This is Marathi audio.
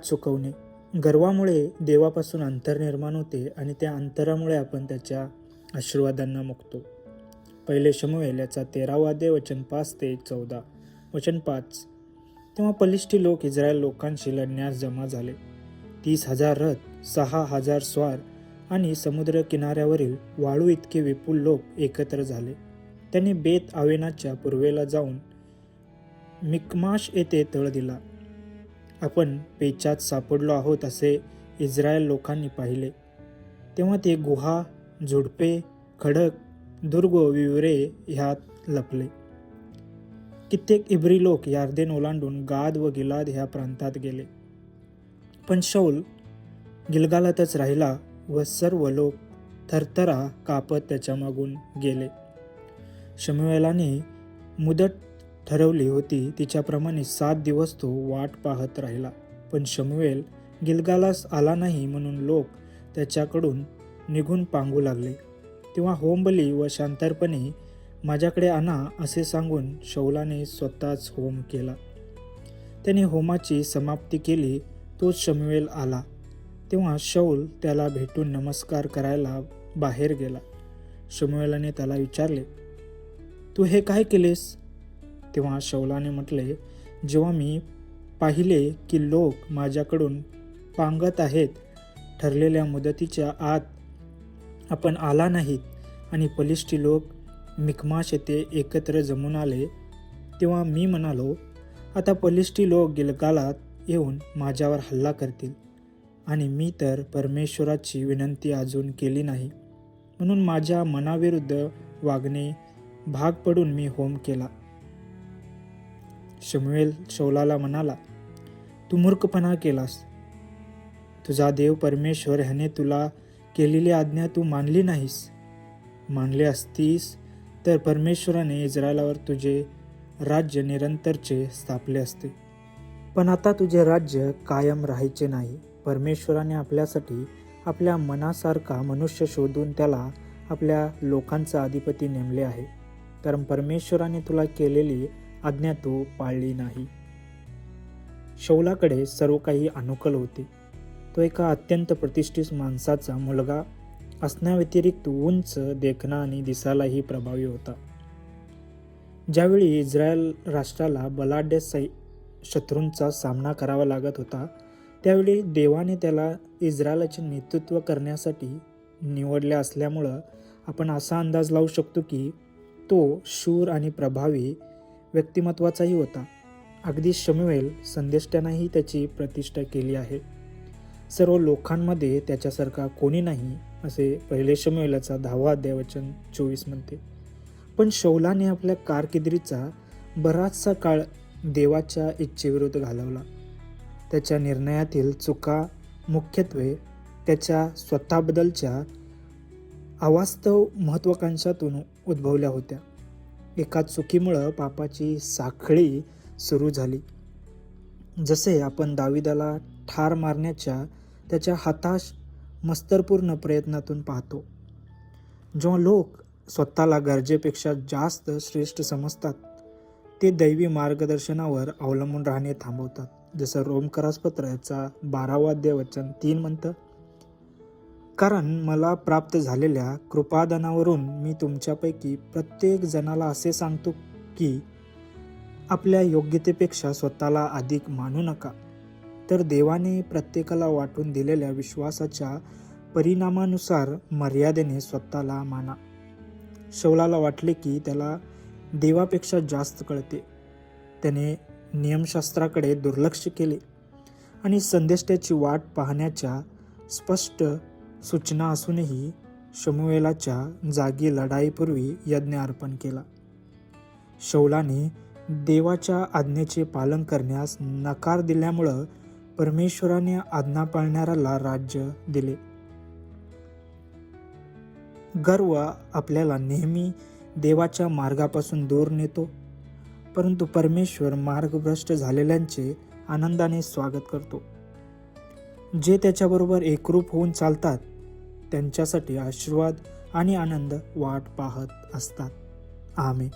चुकवणे. गर्वामुळे देवापासून अंतर निर्माण होते आणि त्या अंतरामुळे आपण त्याच्या आशीर्वादांना मुकतो. पहिले शमूएल याचा 13वा अध्याय वचन 5 ते 14. वचन 5. तेव्हा पलिष्ठी लोक इस्रायल लोकांशी लढण्यास जमा झाले. 30,000 रथ, 6,000 स्वार आणि समुद्र किनाऱ्यावरील वाळू इतके विपुल लोक एकत्र झाले. त्यांनी बेत आवेनाच्या पूर्वेला जाऊन मिकमाश येथे तळ दिला. आपण पेचात सापडलो आहोत असे इस्रायल लोकांनी पाहिले. तेव्हा ते गुहा, झुडपे, खडक, दुर्ग, विवरे ह्यात लपले. कित्येक इब्री लोक यार्देन ओलांडून गाद व गिलाद ह्या प्रांतात गेले. पण शौल गिलगालातच राहिला व सर्व लोक थरथरा कापत त्याच्या मागून गेले. शमूएलाने मुदत ठरवली होती तिच्याप्रमाणे 7 दिवस तो वाट पाहत राहिला. पण शमूएल गिलगालास आला नाही म्हणून लोक त्याच्याकडून निघून पांगू लागले. तेव्हा होमबली व शांतपणे माझ्याकडे आणा असे सांगून शौलाने स्वतःच होम केला. त्याने होमाची समाप्ती केली. तोच शमूएल आला. तेव्हा शौल त्याला भेटून नमस्कार करायला बाहेर गेला. शमूएलाने त्याला विचारले, तू हे काय केलेस? तेव्हा शौलाने म्हटले, जेव्हा मी पाहिले की लोक माझ्याकडून पांगत आहेत, ठरलेल्या मुदतीच्या आत आपण आला नाहीत आणि पलिष्ठी लोक मिकमाश येथे एकत्र जमून आले, तेव्हा मी म्हणालो, आता पलिष्ठी लोक गिलगालात येऊन माझ्यावर हल्ला करतील आणि मी तर परमेश्वराची विनंती अजून केली नाही, म्हणून माझ्या मनाविरुद्ध वागणे भाग पडून मी होम केला. शमूएल शौलाला म्हणाला, तू मूर्खपणा केलास. तुझा देव परमेश्वर ह्याने तुला केलेली आज्ञा तू मानली नाहीस. मानले असतीस तर परमेश्वराने इस्रायलावर तुझे राज्य निरंतरचे स्थापले असते. पण आता तुझे राज्य कायम राहायचे नाही. परमेश्वराने आपल्यासाठी आपल्या मनासारखा मनुष्य शोधून त्याला आपल्या लोकांचा अधिपती नेमले आहे, कारण परमेश्वराने तुला केलेली आज्ञा तू पाळली नाही. शौलाकडे सर्व काही अनुकूल होते. तो एका अत्यंत प्रतिष्ठित माणसाचा मुलगा असण्याव्यतिरिक्त उंच, देखणा आणि दिसायलाही प्रभावी होता. ज्यावेळी इस्रायल राष्ट्राला बलाढ्य शत्रूंचा सामना करावा लागत होता, त्यावेळी देवाने त्याला इस्रायलचे नेतृत्व करण्यासाठी निवडले असल्यामुळं आपण असा अंदाज लावू शकतो की तो शूर आणि प्रभावी व्यक्तिमत्वाचाही होता. अगदी शमूएल संदेष्ट्यानेही त्याची प्रतिष्ठा केली आहे. सर्व लोकांमध्ये त्याच्यासारखा कोणी नाही असे पहिले शमूएलाचा 10वा अध्याय वचन 24 म्हणते. पण शौलाने आपल्या कारकिर्दीचा बराचसा काळ देवाच्या इच्छेविरुद्ध घालवला. त्याच्या निर्णयातील चुका मुख्यत्वे त्याच्या स्वतःबद्दलच्या अवास्तव महत्त्वाकांक्षातून उद्भवल्या होत्या. एका चुकीमुळं पापाची साखळी सुरू झाली. जसे आपण दाविदाला ठार मारण्याच्या त्याच्या हताश मत्सरपूर्ण प्रयत्नातून पाहतो. जेव्हा लोक स्वतःला गरजेपेक्षा जास्त श्रेष्ठ समजतात, ते दैवी मार्गदर्शनावर अवलंबून राहणे थांबवतात. जसं रोमकरास पत्र याचा 12वा अध्याय वचन 3 म्हणतं, कारण मला प्राप्त झालेल्या कृपादानावरून मी तुमच्यापैकी प्रत्येक जणाला असे सांगतो की आपल्या योग्यतेपेक्षा स्वतःला अधिक मानू नका, तर देवाने प्रत्येकाला वाटून दिलेल्या विश्वासाच्या परिणामानुसार मर्यादेने स्वतःला माना. शौलाला वाटले की त्याला देवापेक्षा जास्त कळते. त्याने नियमशास्त्राकडे दुर्लक्ष केले आणि संदेष्ट्याची वाट पाहण्याच्या स्पष्ट सूचना असूनही शमूएलाच्या जागी लढाईपूर्वी यज्ञ अर्पण केला. शौलाने देवाच्या आज्ञेचे पालन करण्यास नकार दिल्यामुळं परमेश्वराने आज्ञा पाळणाऱ्याला राज्य दिले. गर्व आपल्याला नेहमी देवाच्या मार्गापासून दूर नेतो, परंतु परमेश्वर मार्गभ्रष्ट झालेल्यांचे आनंदाने स्वागत करतो. जे त्याच्याबरोबर एकरूप होऊन चालतात त्यांच्यासाठी आशीर्वाद आणि आनंद वाट पाहत असतात. आमेन.